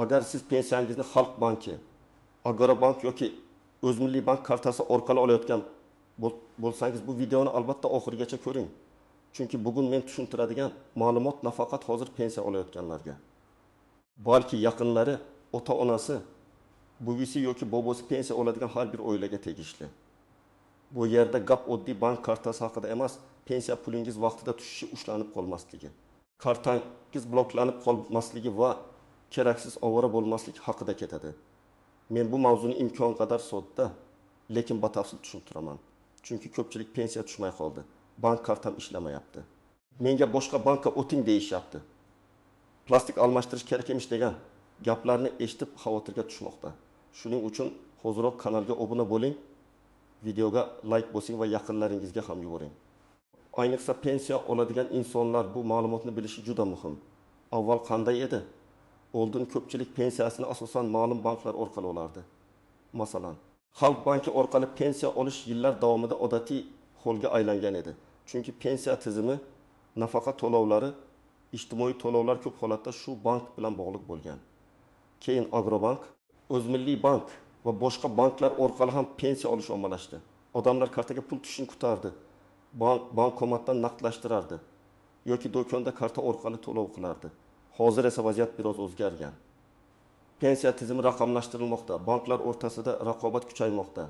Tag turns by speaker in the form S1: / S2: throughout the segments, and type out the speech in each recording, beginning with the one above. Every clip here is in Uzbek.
S1: Agar siz pensiyangizni Xalq banki, Agrobank yoki O'zmilliy bank kartasi orqali olayotgan bo'lsangiz, bu videoni albatta oxirigacha ko'ring. Chunki bugun men tushuntiradigan ma'lumot nafaqat hozir pensiya olayotganlarga, balki yaqinlari, ota-onasi, buvisi yoki bobosi pensiya oladigan har bir oilaga tegishli. Bu yerda gap oddiy bank kartasi haqida emas, pensiya pulingiz vaqtida tushishi ushlanib qolmasligi, kartangiz bloklanib qolmasligi va keraksiz ovora bo'lmaslik haqida ketadi. Men bu mavzuni imkon qadar sodda, lekin batafsil tushuntiraman. Chunki ko'pchilik pensiya tushmay qoldi. Bank kartam ishlamayapti. Menga boshqa bankka o'ting deyishyapti. Plastik almashtirish kerak emish degan gaplarni eshitib xavotirga tushmoqda. Shuning uchun hozirroq kanalga obuna bo'ling, videoga like bosing va yaqinlaringizga ham yuboring. Ayniqsa pensiya oladigan insonlar bu ma'lumotni bilishi juda muhim. Avval qanday edi? Oldin ko'pchilik pensiyasini asosan ma'lum banklar orqali olardi. Masalan, Xalq banki orqali pensiya olish yillar davomida odatiy holga aylangan edi. Chunki pensiya tizimi, nafaqa to'lovlari, ijtimoiy to'lovlar ko'p holatda shu bank bilan bog'liq bo'lgan. Keyin Agrobank, O'zmilliy bank va boshqa banklar orqali ham pensiya olish ommalashdi. Odamlar kartaga pul tushishini kutardi. Bankomatdan naqdlashtirardi yoki do'konda karta orqali to'lov qilardi. Hozir esa vaziyat biroz o'zgargan. Pensiya tizimi raqamlashtirilmoqda, banklar o'rtasida raqobat kuchaymoqda.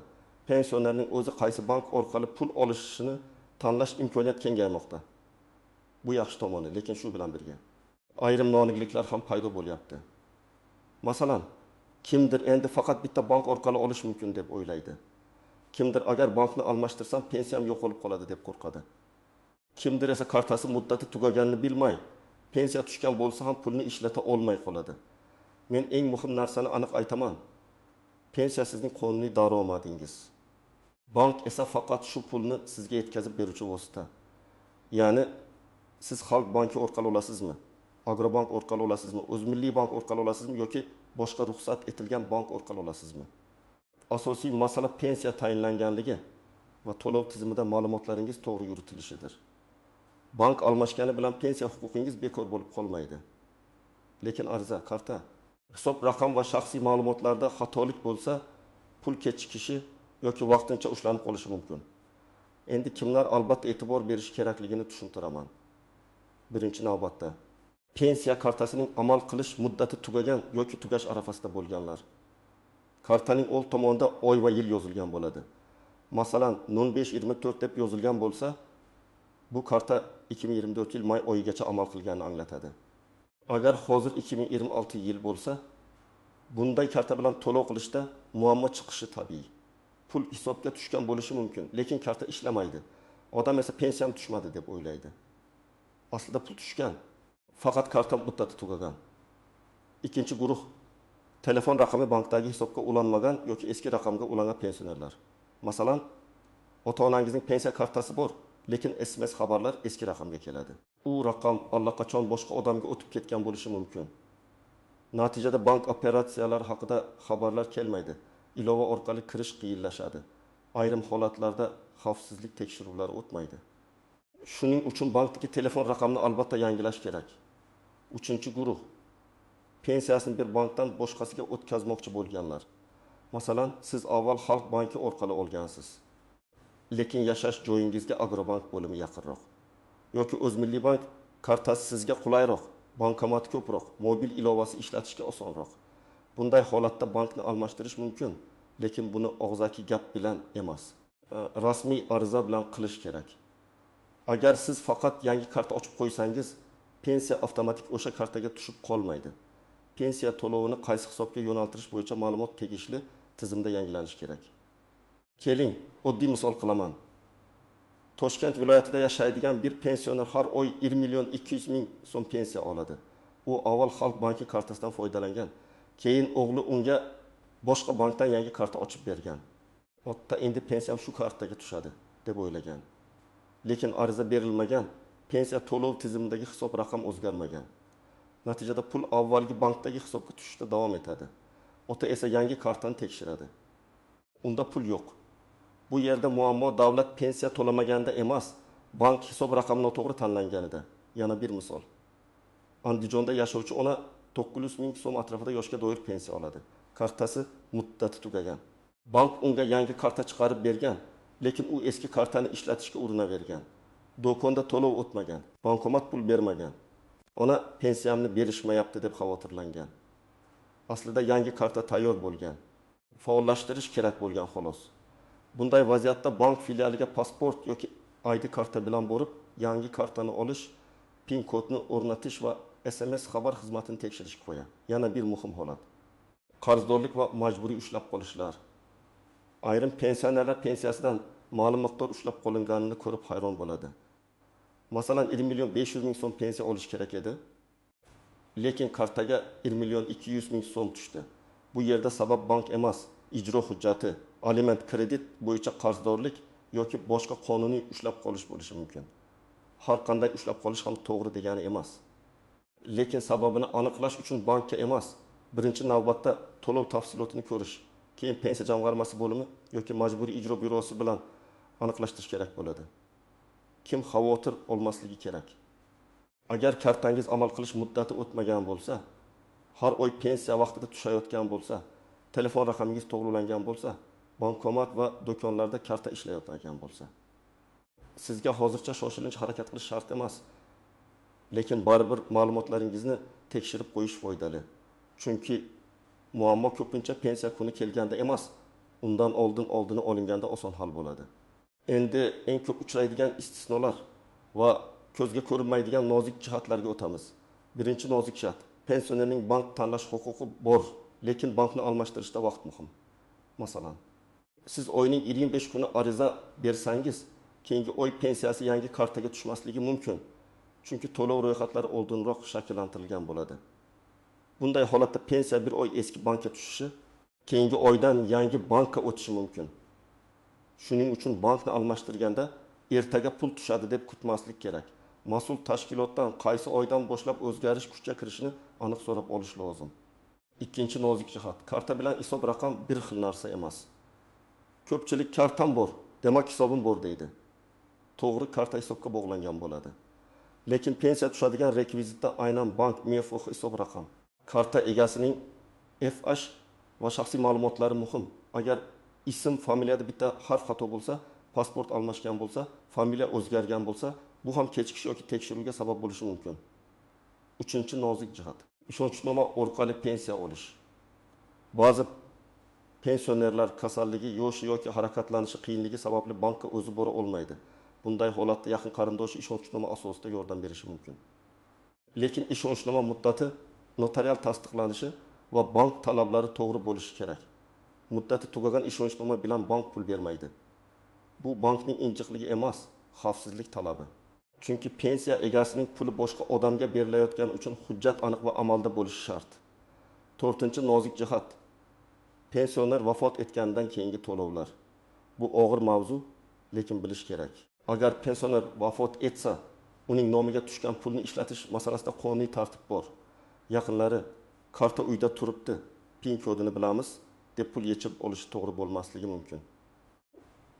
S1: Pensionerning o'zi qaysi bank orqali pul olishini tanlash imkoniyati kengaymoqda. Bu yaxshi tomoni, lekin shu bilan birga ayrim noaniqliklar ham paydo bo'lyapti. Masalan, kimdir endi faqat bitta bank orqali olish mumkin deb o'ylaydi. Kimdir agar bankni almashtirsam pensiyam yo'qolib qoladi deb qo'rqadi. Kimdir esa kartasi muddati tugaganini bilmay, pensiya tushgan bo'lsa ham pulni ishlata olmay qoladi. Men eng muhim narsani aniq aytaman. Pensiya sizning qonuniy daromadingiz. Bank esa faqat shu pulni sizga yetkazib beruvchi vosita. Ya'ni siz Xalq banki orqali olasizmi? Agrobank orqali olasizmi? O'zmilliy bank orqali olasizmi yoki boshqa ruxsat etilgan bank orqali olasizmi? Asosiy masala pensiya tayinlanganligi va to'lov tizimida ma'lumotlaringiz to'g'ri yuritilishidir. Bank almashgani bilan pensiya huquqingiz bekor bo'lib qolmaydi. Lekin ariza, karta, hisob raqam va shaxsiy ma'lumotlarda xatolik bo'lsa, pul kechikishi yoki vaqtincha ushlanib qolishi mumkin. Endi kimlar albatta e'tibor berish kerakligini tushuntiraman. Birinchi navbatda, pensiya kartasining amal qilish muddati tugagan yoki tugash arafasida bo'lganlar. Kartaning old tomonida oy va yil yozilgan bo'ladi. Masalan, 0524 deb yozilgan bo'lsa, bu karta 2024 yil may oyigacha amal qilganini anglatadi. Agar hozir 2026 yil bo'lsa, bunday karta bilan to'lov qilishda muammo chiqishi tabiiy. Pul hisobga tushgan bo'lishi mumkin, lekin karta ishlamaydi. Odam esa pensiyam tushmadi deb o'ylaydi. Aslida pul tushgan, faqat karta muddati tugagan. Ikkinchi guruh, telefon raqami bankdagi hisobga ulanmagan yoki eski raqamga ulangan pensionerlar. Masalan, ota-onangizning pensiya kartasi bor, lekin SMS xabarlar eski raqamga keladi. U raqam allaqachon boshqa odamga o'tib ketgan bo'lishi mumkin. Natijada bank operatsiyalari haqida xabarlar kelmaydi. Ilova orqali kirish qiyinlashadi. Ayrim holatlarda xavfsizlik tekshiruvlari o'tmaydi. Shuning uchun bankdagi telefon raqamini albatta yangilash kerak. Uchinchi guruh, pensiyasini bir bankdan boshqasiga o'tkazmoqchi bo'lganlar. Masalan, siz avval Xalq banki orqali olgansiz, lekin yashash joyingizga Agrobank bo'limi yaqinroq. Yoki O'zmilliy bank kartasi sizga qulayroq, bankomat ko'proq, mobil ilovasi ishlatishga osonroq. Bunday holatda bankni almashtirish mumkin, lekin buni og'zaki gap bilan emas, rasmiy ariza bilan qilish kerak. Agar siz faqat yangi karta ochib qo'ysangiz, pensiya avtomatik o'sha kartaga tushib qolmaydi. Pensiya to'lovini qaysi hisobga yo'naltirish bo'yicha ma'lumot tegishli tizimda yangilanishi kerak. Keling, oddiy misol qilaman. Toshkent viloyatida yashaydigan bir pensioner har oy 1 million 200 ming so'm pensiya oladi. U avval Xalq banki kartasidan foydalangan. Keyin o'g'li unga boshqa bankdan yangi karta ochib bergan. Otta endi pensiyam shu kartaga tushadi deb o'ylagan. Lekin ariza berilmagan, pensiya to'lov tizimidagi hisob raqam o'zgarmagan. Natijada pul avvalgi bankdagi hisobga tushishda davom etadi. Ota esa yangi kartani tekshiradi. Unda pul yo'q. Bu yerda muammo davlat pensiya to'lamaganda emas, bank hisob raqami noto'g'ri tanlanganida. Yana bir misol. Andijonda yashovchi ona 900 ming so'm atrofida yoshga doir pensiya oladi. Kartasi muddati tugagan. Bank unga yangi karta chiqarib bergan, lekin u eski kartani ishlatishga urinavergan. Do'konda to'lov o'tmagan, bankomat pul bermagan. Ona pensiyamni berishmayapti deb xavotirlangan. Aslida yangi karta tayyor bo'lgan. Faollashtirish kerak bo'lgan xolos. Bunday vaziyatda bank filialiga pasport yoki ID karta bilan borib, yangi kartani olish, PIN kodni o'rnatish va SMS xabar xizmatini tekshirish qo'ya. Yana bir muhim holat. Qarzdorlik va majburiy ushlab qolishlar. Ayrim pensionerlar pensiyasidan ma'lum miqdor ushlab qolinganini ko'rib hayron bo'ladi. Masalan, 1 million 500 ming so'm pensiya olish kerak edi. Lekin kartaga 1 million 200 ming so'm tushdi. Bu yerda sabab bank emas, ijro hujjati, aliment kredit bo'yicha qarzdorlik yoki boshqa qonuniy ushlab qolish bo'lishi mumkin. Har qanday ushlab qolish ham to'g'ri degani emas. Lekin sababini aniqlash uchun bankka emas, birinchi navbatda to'lov tafsilotini ko'rish, keyin pensiya jamg'armasi bo'limi yoki majburiy ijro byurosi bilan aniqlashtirish kerak bo'ladi. Kim xavotir olmasligi kerak. Agar kartangiz amal qilish muddati o'tmagan bo'lsa, har oy pensiya vaqtida tushayotgan bo'lsa, telefon raqamingiz to'g'rilangan bo'lsa, bankomat va do'konlarda karta ishlayotgan bo'lsa, sizga hozircha shoshilinch harakat qilish shart emas. Lekin baribir ma'lumotlaringizni tekshirib qo'yish foydali. Chunki muammo ko'pincha pensiya kuni kelganda emas, undan oldini olinganda oson hal bo'ladi. Endi eng ko'p uchraydigan istisnolar va ko'zga ko'rinmaydigan nozik jihatlarga o'tamiz. Birinchi nozik jihat: pensionerning bank tanlash huquqi bor, lekin bankni almashtirishda vaqt muhim. Masalan, siz oyning 25 kuni ariza bersangiz, keyingi oy pensiyasi yangi kartaga tushmasligi mumkin. Chunki to'lov ro'yxatlari oldinroq shakllantirilgan bo'ladi. Bunday holatda pensiya bir oy eski bankka tushishi, keyingi oydan yangi bankka o'tishi mumkin. Shuning uchun bankni almashtirganda ertaga pul tushadi deb kutmaslik kerak. Mas'ul tashkilotdan qaysi oydan boshlab o'zgarish kuchga kirishini aniq so'rab olish lozim. Ikkinchi nozik jihat: karta bilan hisob raqam bir xil narsa emas. Ko'pchilik kartam bor, demak hisobim bor deydi. To'g'ri, karta hisobga bog'langan bo'ladi. Lekin pensiya tushadigan rekvizitda aynan bank MFOX hisob raqam. Karta egasining FH va shaxsiy ma'lumotlari muhim. Agar ism, familiyada bitta harf xato bo'lsa, pasport almashgan bo'lsa, familiya o'zgargan bo'lsa, bu ham kechikish yoki tekshiruvga sabab bo'lishi mumkin. Uchinchi nozik jihat: ishonchnoma orqali pensiya olish. Ba'zi pensionerlar kasalligi, yoshi yoki harakatlanishi qiyinligi sababli bankka o'zi bora olmaydi. Bunday holatda yaqin qarindoshi ishonchnoma asosida yordam berishi mumkin. Lekin ishonchnoma muddati notarial tasdiqlanishi va bank talablari to'g'ri bo'lishi kerak. Muddati tugagan ishonchnoma bilan bank pul bermaydi. Bu bankning injiqligi emas, xavfsizlik talabi. Chunki pensiya egasining puli boshqa odamga berilayotgani uchun hujjat aniq va amalda bo'lishi shart. To'rtinchi nozik jihat: pensioner vafot etgandan keyingi to'lovlar. Bu og'ir mavzu, lekin bilish kerak. Agar pensioner vafot etsa, uning nomiga tushgan pulni ishlatish masalasida qonuniy tartib bor. Yaqinlari karta uyda turibdi, PIN kodini bilamiz deb pul yechib olishi to'g'ri bo'lmasligi mumkin.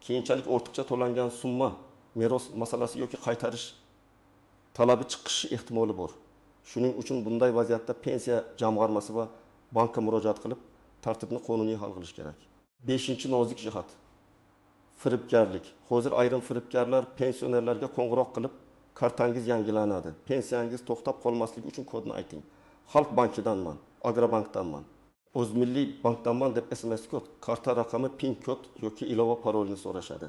S1: Keyinchalik ortiqcha to'langan summa meros masalasi yoki qaytarish talabi chiqishi ehtimoli bor. Shuning uchun bunday vaziyatda pensiya jamg'armasi va bankka murojaat qilib, tartibni qonuniy hal qilish kerak. 5-nozik jihat: firibgarlik. Hozir ayrim firibgarlar pensionerlarga qo'ng'iroq qilib, kartangiz yangilanadi, pensiyangiz to'xtab qolmasligi uchun kodni ayting. Xalq bankidanman, Agrobankdanman, O'zmilliy bankdanman deb SMS kod, karta raqami, PIN kod yoki ilova parolini so'rashadi.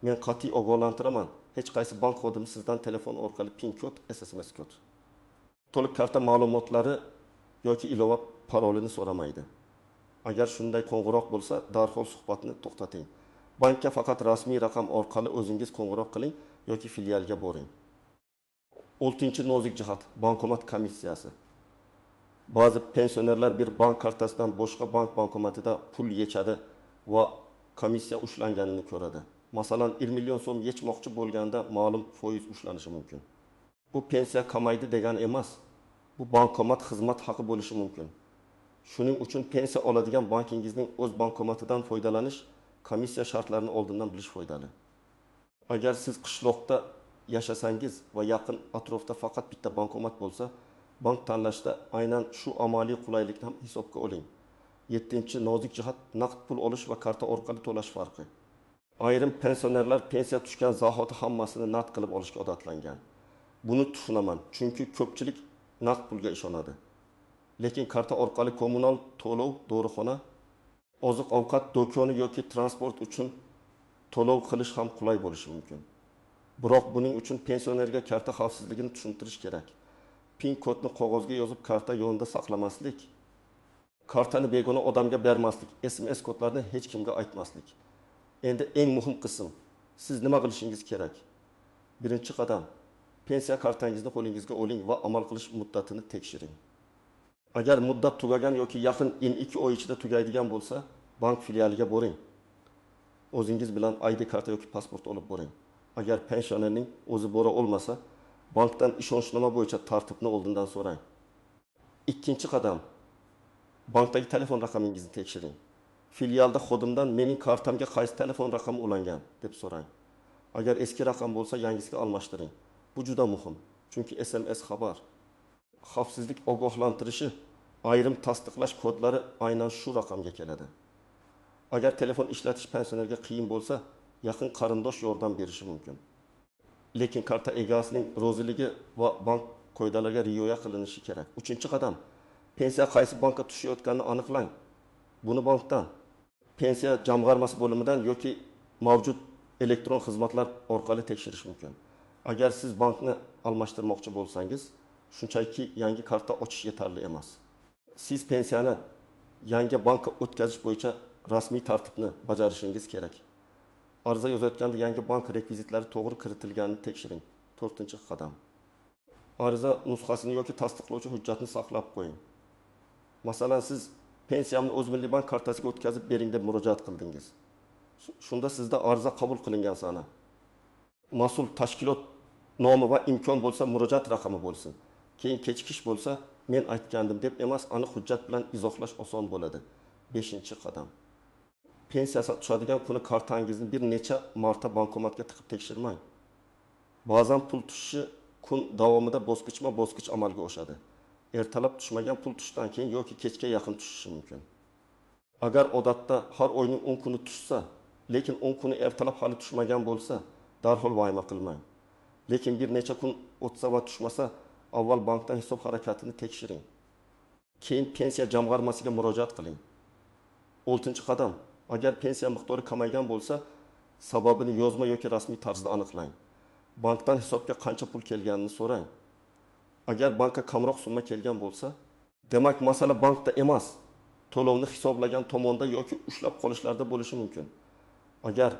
S1: Men qat'iy ogohlantiraman, hech qaysi bank xodimi sizdan telefon orqali PIN kod, SMS kod, to'liq karta ma'lumotlari yoki ilova parolini so'ramaydi. Agar shunday qo'ng'iroq bo'lsa, darhol suhbatni to'xtating. Bankka faqat rasmiy raqam orqali o'zingiz qo'ng'iroq qiling yoki filialga boring. 6-nozik jihat: bankomat komissiyasi. Ba'zi pensionerlar bir bank kartasidan boshqa bank bankomatida pul yechadi va komissiya ushlanganini ko'radi. Masalan, 1 million so'm yechmoqchi bo'lganda ma'lum foiz ushlanishi mumkin. Bu pensiya kamaydi degani emas. Bu bankomat xizmat haqi bo'lishi mumkin. Shuning uchun pensiya oladigan bankingizning o'z bankomatidan foydalanish, komissiya shartlarini oldindan bilish foydali. Agar siz qishloqda yashasangiz va yaqin atrofda faqat bitta bankomat bo'lsa, bank tanlashda aynan shu amaliy qulaylikni ham hisobga oling. 7. nozik jihat naqd pul olish va karta orqali to'lash farqi. Ayrim pensionerlar pensiya tushgan zahoti hammasini naqd qilib olishga odatlangan. Buni tushunaman, chunki ko'pchilik naqd pulga ishonadi. Lekin karta orqali kommunal to'lov, dorixona, oziq-ovqat do'koni yoki transport uchun to'lov qilish ham qulay bo'lishi mumkin. Biroq buning uchun pensionerga karta xavfsizligini tushuntirish kerak. PIN kodni qog'ozga yozib karta yonida saqlamaslik, kartani begona odamga bermaslik, SMS kodlarni hech kimga aytmaslik. Endi eng muhim qism, siz nima qilishingiz kerak? Birinchi qadam, pensiya kartangizni qo'lingizga oling va amal qilish muddatini tekshiring. Agar muddat tugagan yoki yaqin 2 oy ichida tugaydigan bo'lsa, bank filialiga boring. O'zingiz bilan ID karta yoki pasport olib boring. Agar pensionerning o'zi bora olmasa, bankdan ishonchnoma bo'yicha tartibni oldindan so'rang. Ikkinchi qadam, bankdagi telefon raqamingizni tekshiring. Filialda xodimdan mening kartamga qaysi telefon raqami ulangan deb so'rang. Agar eski raqam bo'lsa, yangisiga almashtiring. Bu juda muhim, chunki SMS xabar, xavfsizlik ogohlantirishi, ayrim tasdiqlash kodlari aynan shu raqamga keladi. Agar telefon ishlatish pensionerga qiyin bo'lsa, yaqin qarindosh yordam berishi mumkin. Lekin karta egasining roziligi va bank qoidalariga rioya qilinishi kerak. 3-qadam, pensiya qaysi bankka tushayotganini aniqlang. Buni bankdan, pensiya jamg'armasi bo'limidan yoki mavjud elektron xizmatlar orqali tekshirish mumkin. Agar siz bankni almashtirmoqchi bo'lsangiz, shunchaki yangi karta ochish yetarli emas. Siz pensiyani yangi bankka o'tkazish bo'yicha rasmiy tartibni bajarishingiz kerak. Ariza yozayotganda yangi bank rekvizitlari to'g'ri kiritilganini tekshiring. 4-qadam. Ariza nusxasini yoki tasdiqlovchi hujjatni saqlab qo'ying. Masalan, siz pensiyamni O'zmilliy bank kartasiga o'tkazib bering deb murojaat qildingiz. Shunda sizda ariza qabul qilingan sana, mas'ul tashkilot nomi va imkon bo'lsa murojaat raqami bo'lsin. Keyin kechikish bo'lsa, men aytgandim deb emas, aniq hujjat bilan izohlash oson bo'ladi. 5-qadam. Pensiya tushadigan kuni kartangizni bir necha marta bankomatga tiqib tekshirmang. Ba'zan pul tushishi kun davomida bosqichma-bosqich amalga oshadi. Ertalab tushmagan pul tushdan keyin yoki kechga yaqin tushishi mumkin. Agar odatda har oyning 10 kuni tushsa, lekin 10 kuni ertalab hali tushmagan bo'lsa, darhol vayma qilmang. Lekin bir necha kun o'tsa va tushmasa, avval bankdan hisob harakatini tekshiring. Keyin pensiya jamg'armasiga murojaat qiling. 6-qadam. Agar pensiya miqdori kamaygan bo'lsa, sababini yozma yoki rasmiy tarzda aniqlang. Bankdan hisobga qancha pul kelganini so'rang. Agar bankka kamroq summa kelgan bo'lsa, demak masala bankda emas, to'lovni hisoblagan tomonda yoki ushlab qolishlarda bo'lishi mumkin. Agar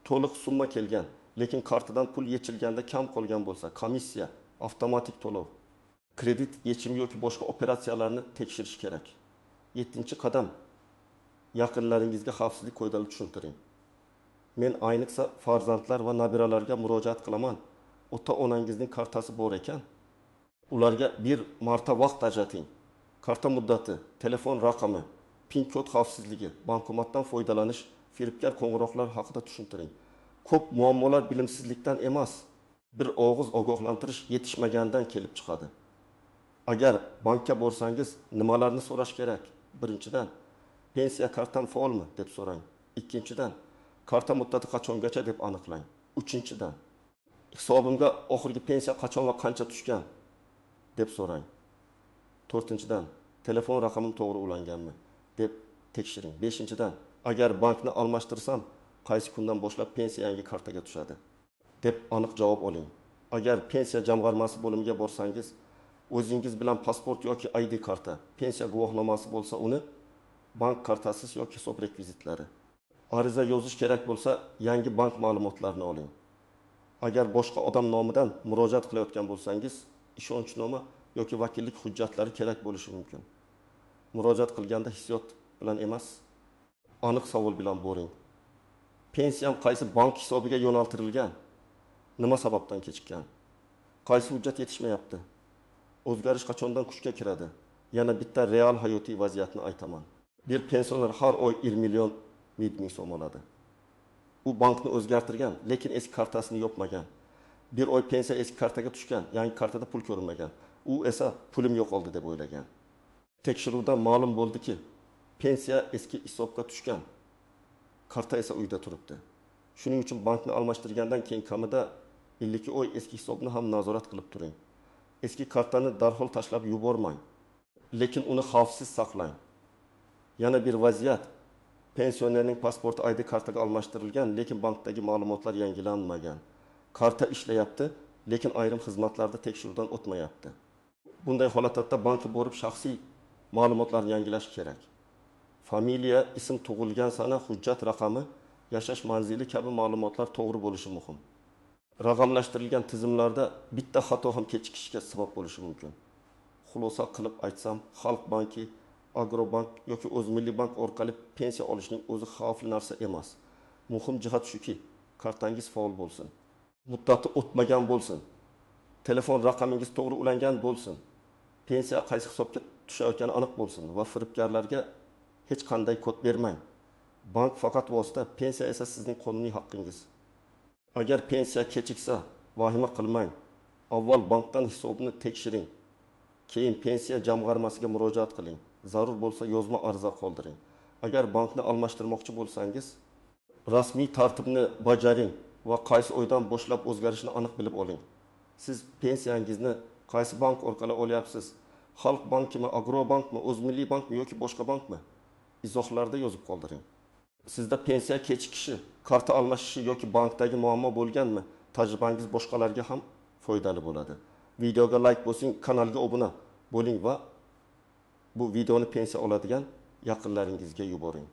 S1: to'liq summa kelgan, lekin kartadan pul yechilganda kam qolgan bo'lsa, komissiya, avtomatik to'lov, kredit yechimi yoki boshqa operatsiyalarni tekshirish kerak. 7-qadam. Yaqinlaringizga xavfsizlik qoidalarini tushuntiring. Men ayniqsa farzandlar va nabiralarga murojaat qilaman. Ota-onangizning kartasi bor ekan, ularga bir marta vaqt ajrating. Karta muddati, telefon raqami, PIN kod xavfsizligi, bankomatdan foydalanish, firibgar qo'ng'iroqlar haqida tushuntiring. Ko'p muammolar bilimsizlikdan emas, bir og'iz ogohlantirish yetishmagandan kelib chiqadi. Agar bankka borsangiz, nimalarni so'rash kerak? Birinchidan, pensiya kartam faolmi deb so'rang. Ikkinchidan, karta muddati qachongacha deb aniqlang. Uchinchidan, hisobimga oxirgi pensiya qachon va qancha tushgan deb so'rang. 4-dan, telefon raqamim to'g'ri ulanganmi deb tekshiring. 5-dan, agar bankni almashtirsam, qaysi kundan boshlab pensiya yangi kartaga tushadi deb aniq javob oling. Agar pensiya jamg'armasi bo'limiga borsangiz, o'zingiz bilan pasport yoki ID karta, pensiya guvohnomasi bo'lsa, uni bank kartasiz yoki hisob rekvizitlari. Ariza yozish kerak bo'lsa, yangi bank ma'lumotlarini oling. Agar boshqa odam nomidan murojaat qilayotgan bo'lsangiz, ishonchnoma yoki vakillik hujjatlari kerak bo'lishi mumkin. Murojaat qilganda hissiyot bilan emas, aniq savol bilan boring. Pensiyam qaysi bank hisobiga yo'naltirilgan? Nima sababdan kechikkan? Qaysi hujjat yetishmayapti? O'zgarish qachondan kuchga kiradi? Yana bitta real hayotiy vaziyatni aytaman. Bir pensioner har oy 1 million so'm oladi. U bankni o'zgartirgan, lekin eski kartasini yopmagan. Bir oy pensiya eski kartaga tushgan, yangi kartada pul ko'rinmagan. u esa pulim yo'qoldi deb o'ylagan. Tekshiruvdan ma'lum bo'ldiki, pensiya eski hisobga tushgan, karta esa uyda turibdi. Shuning uchun bankni almashtirgandan keyin kamida 52 oy eski hisobni ham nazorat qilib turing. Eski kartani darhol tashlab yubormang, lekin uni xavfsiz saqlang. Yana bir vaziyat, pensionerning pasporti ID kartaga almashtirilgan, lekin bankdagi ma'lumotlar yangilanmagan. Karta ishlayapti, lekin ayrim xizmatlarda tekshiruvdan o'tmayapti. Bunday holatda bankka borib shaxsiy ma'lumotlarni yangilash kerak. Familiya, ism, tug'ilgan sana, hujjat raqami, yashash manzili kabi ma'lumotlar to'g'ri bo'lishi muhim. Raqamlashtirilgan tizimlarda bitta xato ham kechikishga sabab bo'lishi mumkin. Xulosa qilib aytsam, Xalq banki, Agrobank yoki O'zmilliy bank orqali pensiya olishning o'zi xavfli narsa emas. Muhim jihat shuki, kartangiz faol bo'lsin, muddati o'tmagan bo'lsin, telefon raqamingiz to'g'ri ulangan bo'lsin, pensiya qaysi hisobga tushayotgani aniq bo'lsin va firibgarlarga hech qanday kod bermang. Bank faqat vosita, pensiya esa sizning qonuniy haqqingiz. Agar pensiya kechiksa, vahima qilmang. Avval bankdan hisobni tekshiring. Keyin pensiya jamg'armasiga murojaat qiling. Zarur bo'lsa yozma ariza qoldiring. Agar bankni almashtirmoqchi bo'lsangiz, rasmiy tartibni bajaring va qaysi oydan boshlab o'zgarishini aniq bilib oling. Siz pensiyangizni qaysi bank orqali olyapsiz? Xalq bankimi, Agrobankmi, O'zmilliy bankmi yoki boshqa bankmi? Izohlarda yozib qoldiring. Sizda pensiya kechikishi, karta almashishi yoki bankdagi muammo bo'lganmi? Tajribangiz boshqalarga ham foydali bo'ladi. Videoga like bosing, kanalga obuna bo'ling va bu videoni pensiya oladigan yaqinlaringizga yuboring.